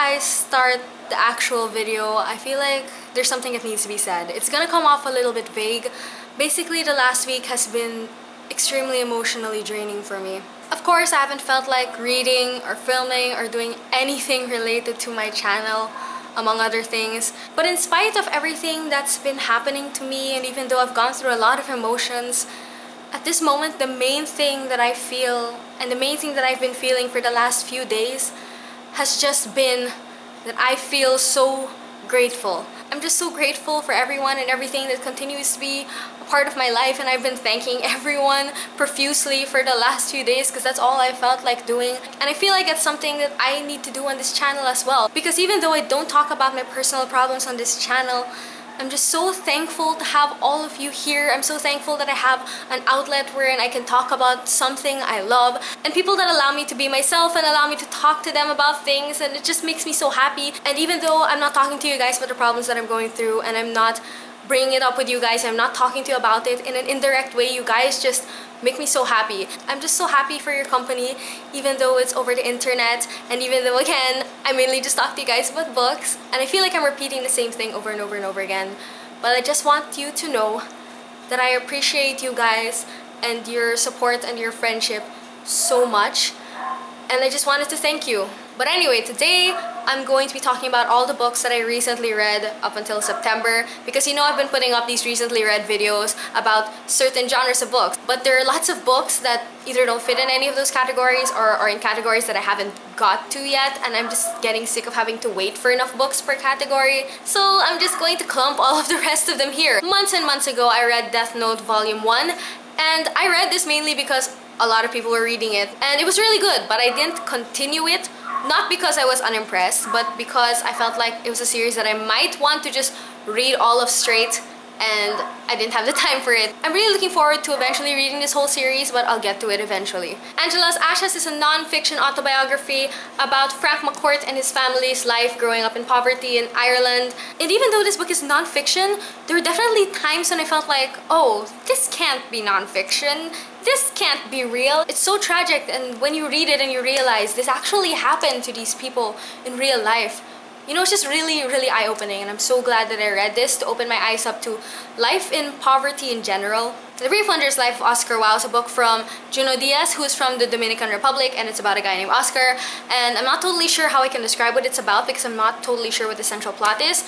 I start the actual video, I feel like there's something that needs to be said. It's gonna come off a little bit vague. Basically, the last week has been extremely emotionally draining for me. Of course, I haven't felt like reading or filming or doing anything related to my channel, among other things. But in spite of everything that's been happening to me, and even though I've gone through a lot of emotions, at this moment, the main thing that I feel, and the main thing that I've been feeling for the last few days, has just been that I feel so grateful. I'm just so grateful for everyone and everything that continues to be a part of my life, and I've been thanking everyone profusely for the last few days because that's all I felt like doing. And I feel like it's something that I need to do on this channel as well, because even though I don't talk about my personal problems on this channel, I'm just so thankful to have all of you here. I'm so thankful that I have an outlet wherein I can talk about something I love, and people that allow me to be myself and allow me to talk to them about things, and it just makes me so happy. And even though I'm not talking to you guys about the problems that I'm going through, and I'm not bringing it up with you guys, I'm not talking to you about it in an indirect way, you guys just make me so happy. I'm just so happy for your company, even though it's over the internet, and even though, again, I mainly just talk to you guys about books, and I feel like I'm repeating the same thing over and over and over again. But I just want you to know that I appreciate you guys and your support and your friendship so much, and I just wanted to thank you. But anyway, today I'm going to be talking about all the books that I recently read up until September, because you know I've been putting up these recently read videos about certain genres of books, but there are lots of books that either don't fit in any of those categories or are in categories that I haven't got to yet, and I'm just getting sick of having to wait for enough books per category, so I'm just going to clump all of the rest of them here. Months and months ago, I read Deathnote Volume 1, and I read this mainly because a lot of people were reading it, and it was really good, but I didn't continue it. Not because I was unimpressed, but because I felt like it was a series that I might want to just read all of straight, and I didn't have the time for it. I'm really looking forward to eventually reading this whole series, but I'll get to it eventually. Angela's Ashes is a non-fiction autobiography about Frank McCourt and his family's life growing up in poverty in Ireland. And even though this book is non-fiction, there were definitely times when I felt like, oh, this can't be non-fiction. This can't be real. It's so tragic, and when you read it and you realize this actually happened to these people in real life, you know, it's just really, really eye-opening, and I'm so glad that I read this to open my eyes up to life in poverty in general. The Brief Wondrous Life of Oscar Wilde is a book from Junot Diaz, who is from the Dominican Republic, and it's about a guy named Oscar. And I'm not totally sure how I can describe what it's about because I'm not totally sure what the central plot is.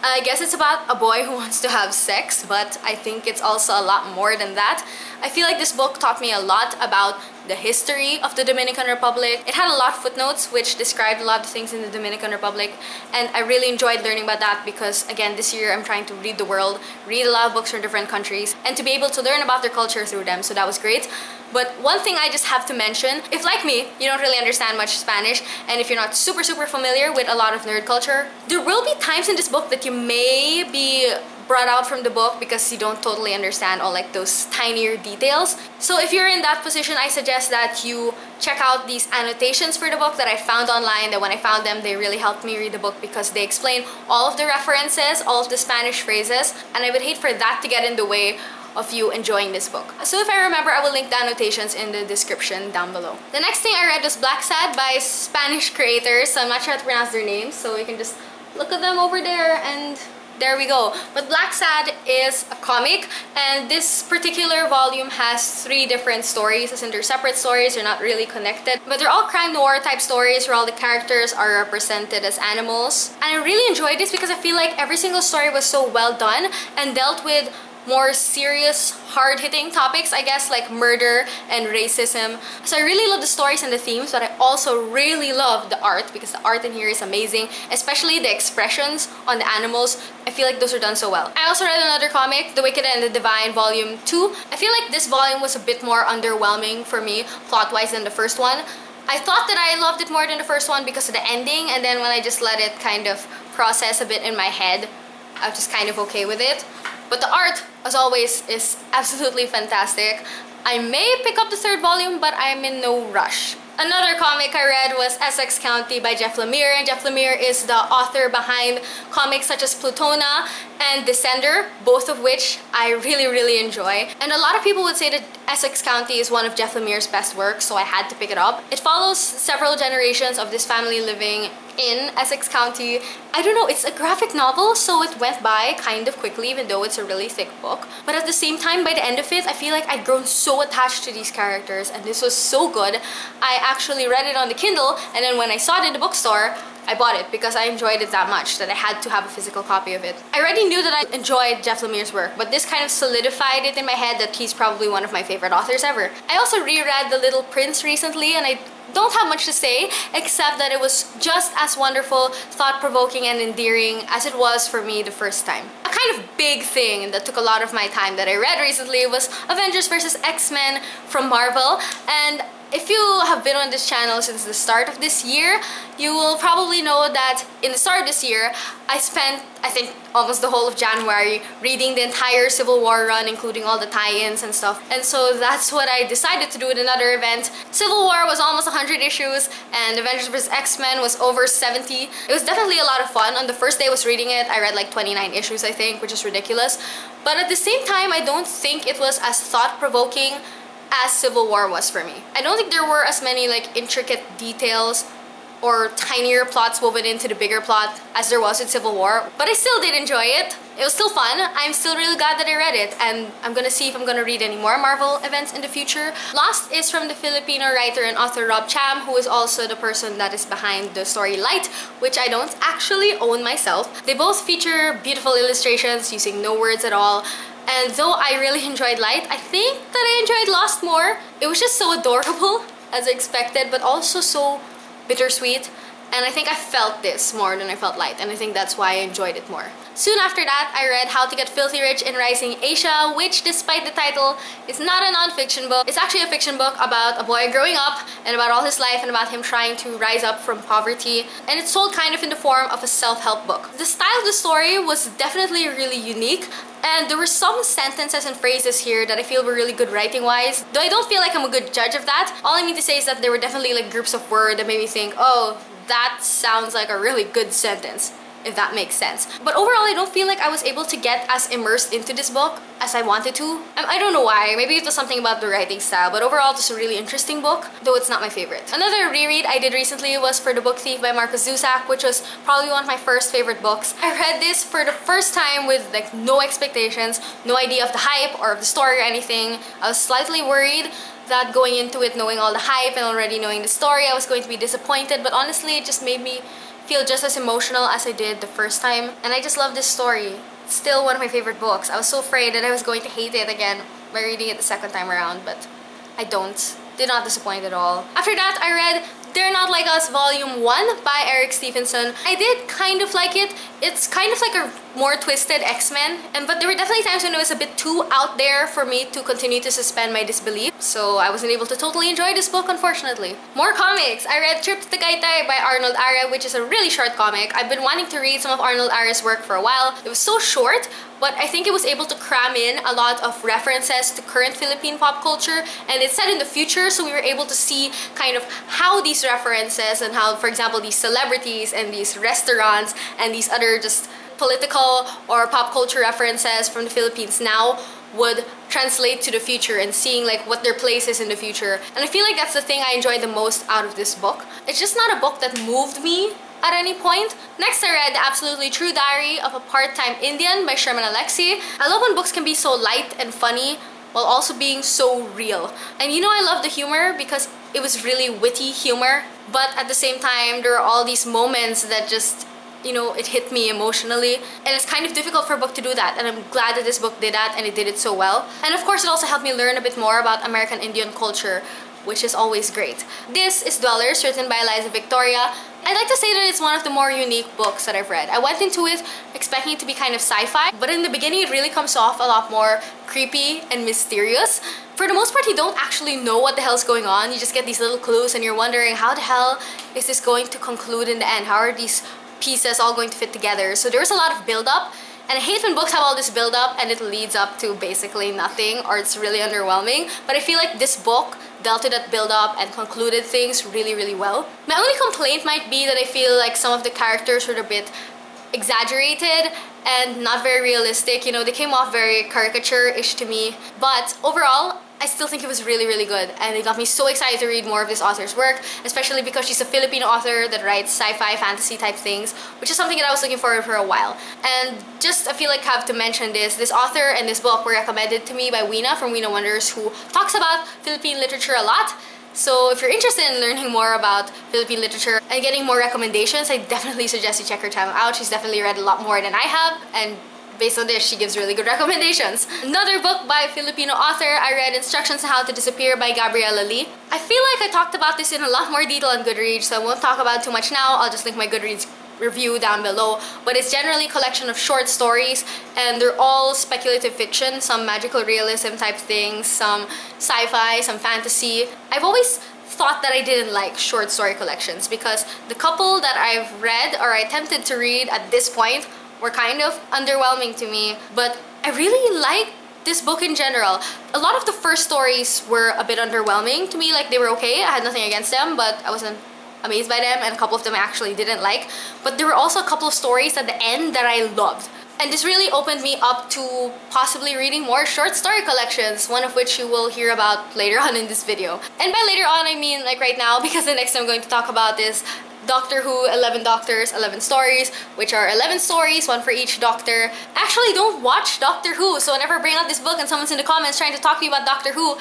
I guess it's about a boy who wants to have sex, but I think it's also a lot more than that. I feel like this book taught me a lot about the history of the Dominican Republic. It had a lot of footnotes which described a lot of things in the Dominican Republic, and I really enjoyed learning about that because, again, this year I'm trying to read the world, read a lot of books from different countries, and to be able to learn about their culture through them, so that was great. But one thing I just have to mention, if like me, you don't really understand much Spanish, and if you're not super familiar with a lot of nerd culture, there will be times in this book that you may be brought out from the book because you don't totally understand all like those tinier details. So if you're in that position, I suggest that you check out these annotations for the book that I found online, that when I found them, they really helped me read the book because they explain all of the references, all of the Spanish phrases, and I would hate for that to get in the way of you enjoying this book. So if I remember, I will link the annotations in the description down below. The next thing I read was Blacksad by Spanish creators, so I'm not sure how to pronounce their names, so you can just look at them over there and there we go. But Blacksad is a comic, and this particular volume has 3 different stories, as in they're separate stories, they're not really connected, but they're all crime noir type stories where all the characters are represented as animals. And I really enjoyed this because I feel like every single story was so well done and dealt with more serious, hard-hitting topics, I guess, like murder and racism. So I really love the stories and the themes, but I also really love the art because the art in here is amazing, especially the expressions on the animals. I feel like those are done so well. I also read another comic, The Wicked and the Divine Volume 2. I feel like this volume was a bit more underwhelming for me, plot-wise, than the first one. I thought that I loved it more than the first one because of the ending, and then when I just let it kind of process a bit in my head, I was just kind of okay with it. But the art, as always, is absolutely fantastic. I may pick up the 3rd volume, but I'm in no rush. Another comic I read was Essex County by Jeff Lemire, and Jeff Lemire is the author behind comics such as Plutona and Descender, both of which I really enjoy. And a lot of people would say that Essex County is one of Jeff Lemire's best works, so I had to pick it up. It follows several generations of this family living in Essex County. I don't know, it's a graphic novel, so it went by kind of quickly even though it's a really thick book. But at the same time, by the end of it, I feel like I'd grown so attached to these characters and this was so good. I actually read it on the Kindle, and then when I saw it in the bookstore, I bought it because I enjoyed it that much that I had to have a physical copy of it. I already knew that I enjoyed Jeff Lemire's work, but this kind of solidified it in my head that he's probably one of my favorite authors ever. I also reread The Little Prince recently, and I don't have much to say except that it was just as wonderful, thought-provoking, and endearing as it was for me the first time. A kind of big thing that took a lot of my time that I read recently was Avengers vs. Xmen from Marvel, and if you have been on this channel since the start of this year, you will probably know that in the start of this year, I spent, I think, almost the whole of January reading the entire Civil War run, including all the tie-ins and stuff. And so that's what I decided to do at another event. Civil War was almost 100 issues, and Avengers vs. X-Men was over 70. It was definitely a lot of fun. On the first day I was reading it, I read like 29 issues, I think, which is ridiculous. But at the same time, I don't think it was as thought-provoking as Civil War was for me. I don't think there were as many like intricate details or tinier plots woven into the bigger plot as there was in Civil War, but I still did enjoy it. It was still fun. I'm still really glad that I read it, and I'm gonna see if I'm gonna read any more Marvel events in the future. Lost is from the Filipino writer and author Rob Cham, who is also the person that is behind the story Light, which I don't actually own myself. They both feature beautiful illustrations using no words at all. And though I really enjoyed Light, I think that I enjoyed Lost more. It was just so adorable, as I expected, but also so bittersweet. And I think I felt this more than I felt Light, and I think that's why I enjoyed it more. Soon after that, I read How to Get Filthy Rich in Rising Asia, which, despite the title, is not a non-fiction book. It's actually a fiction book about a boy growing up and about all his life and about him trying to rise up from poverty. And it's told kind of in the form of a self-help book. The style of the story was definitely really unique, and there were some sentences and phrases here that I feel were really good writing-wise. Though I don't feel like I'm a good judge of that. All I mean to say is that there were definitely like groups of words that made me think, oh, that sounds like a really good sentence, if that makes sense. But overall, I don't feel like I was able to get as immersed into this book as I wanted to. I don't know why, maybe it was something about the writing style, but overall it was a really interesting book, though it's not my favorite. Another reread I did recently was For the Book Thief by Marcus Zusak, which was probably one of my first favorite books. I read this for the first time with like no expectations, no idea of the hype or of the story or anything. I was slightly worried that going into it knowing all the hype and already knowing the story, I was going to be disappointed, but honestly it just made me feel just as emotional as I did the first time, and I just love this story. It's still one of my favorite books. I was so afraid that I was going to hate it again by reading it the second time around, but I don't. Did not disappoint at all. After that, I read Theyre Not Like Us Volume 1 by Eric Stephenson. I did kind of like it. It's kind of like a more twisted X-Men, but there were definitely times when it was a bit too out there for me to continue to suspend my disbelief, so I wasn't able to totally enjoy this book, unfortunately. More comics! I read Trip to Tagaytay by Arnold Ara, which is a really short comic. I've been wanting to read some of Arnold Ara's work for a while. It was so short, but I think it was able to cram in a lot of references to current Philippine pop culture, and it's set in the future, so we were able to see kind of how these references and how, for example, these celebrities and these restaurants and these other just political or pop culture references from the Philippines now would translate to the future, and seeing like what their place is in the future. And I feel like that's the thing I enjoyed the most out of this book. It's just not a book that moved me at any point. Next, I read The Absolutely True Diary of a Part-Time Indian by Sherman Alexie. I love when books can be so light and funny while also being so real. And you know, I love the humor because it was really witty humor, but at the same time there are all these moments that just, you know, it hit me emotionally, and it's kind of difficult for a book to do that, and I'm glad that this book did that, and it did it so well. And of course it also helped me learn a bit more about American Indian culture, which is always great. This is Dwellers, written by Eliza Victoria. I'd like to say that it's one of the more unique books that I've read. I went into it expecting it to be kind of sci-fi, but in the beginning it really comes off a lot more creepy and mysterious. For the most part, you don't actually know what the hell's going on. You just get these little clues and you're wondering, how the hell is this going to conclude in the end? How are these pieces all going to fit together? So there was a lot of build-up, and I hate when books have all this build-up and it leads up to basically nothing, or it's really underwhelming. But I feel like this book dealt with that build-up and concluded things really, really well. My only complaint might be that I feel like some of the characters were a bit exaggerated and not very realistic. You know, they came off very caricature-ish to me. But overall, I still think it was really, really good, and it got me so excited to read more of this author's work, especially because she's a Filipino author that writes sci-fi, fantasy type things, which is something that I was looking forward for a while. And just I feel like I have to mention this author and this book were recommended to me by Weena from Weena Wondrous, who talks about Philippine literature a lot. So if you're interested in learning more about Philippine literature and getting more recommendations, I definitely suggest you check her channel out. She's definitely read a lot more than I have, and based on this, she gives really good recommendations. Another book by a Filipino author, I read Instructions on How to Disappear by Gabriela Lee. I feel like I talked about this in a lot more detail on Goodreads, so I won't talk about it too much now. I'll just link my Goodreads review down below. But it's generally a collection of short stories, and they're all speculative fiction, some magical realism type things, some sci-fi, some fantasy. I've always thought that I didn't like short story collections because the couple that I've read or I attempted to read at this point were kind of underwhelming to me, but I really like this book in general. A lot of the first stories were a bit underwhelming to me, like they were okay, I had nothing against them, but I wasn't amazed by them, and a couple of them I actually didn't like. But there were also a couple of stories at the end that I loved. And this really opened me up to possibly reading more short story collections, one of which you will hear about later on in this video. And by later on, I mean like right now, because the next thing I'm going to talk about is Doctor Who, 11 Doctors, 11 Stories, which are 11 stories, one for each Doctor. I actually don't watch Doctor Who, so whenever I bring out this book and someone's in the comments trying to talk to me about Doctor Who,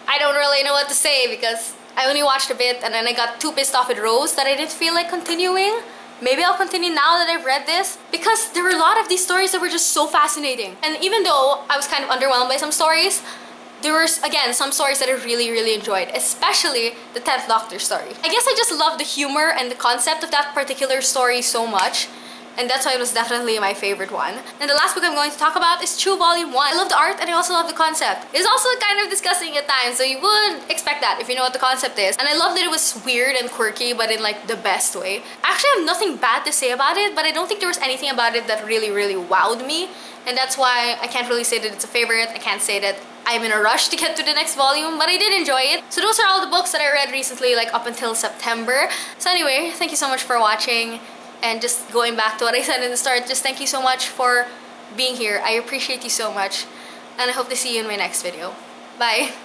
I don't really know what to say because I only watched a bit and then I got too pissed off with Rose that I didn't feel like continuing. Maybe I'll continue now that I've read this, because there were a lot of these stories that were just so fascinating. And even though I was kind of underwhelmed by some stories, there were, again, some stories that I really, really enjoyed, especially the 10th Doctor story. I guess I just love the humor and the concept of that particular story so much, and that's why it was definitely my favorite one. And the last book I'm going to talk about is True Volume 1. I love the art and I also love the concept. It's also kind of disgusting at times, so you would expect that if you know what the concept is. And I love that it was weird and quirky, but in like the best way. I actually have nothing bad to say about it, but I don't think there was anything about it that really, really wowed me. And that's why I can't really say that it's a favorite. I can't say that I'm in a rush to get to the next volume, but I did enjoy it. So those are all the books that I read recently, like up until September. So anyway, thank you so much for watching. And just going back to what I said in the start, just thank you so much for being here. I appreciate you so much. And I hope to see you in my next video. Bye!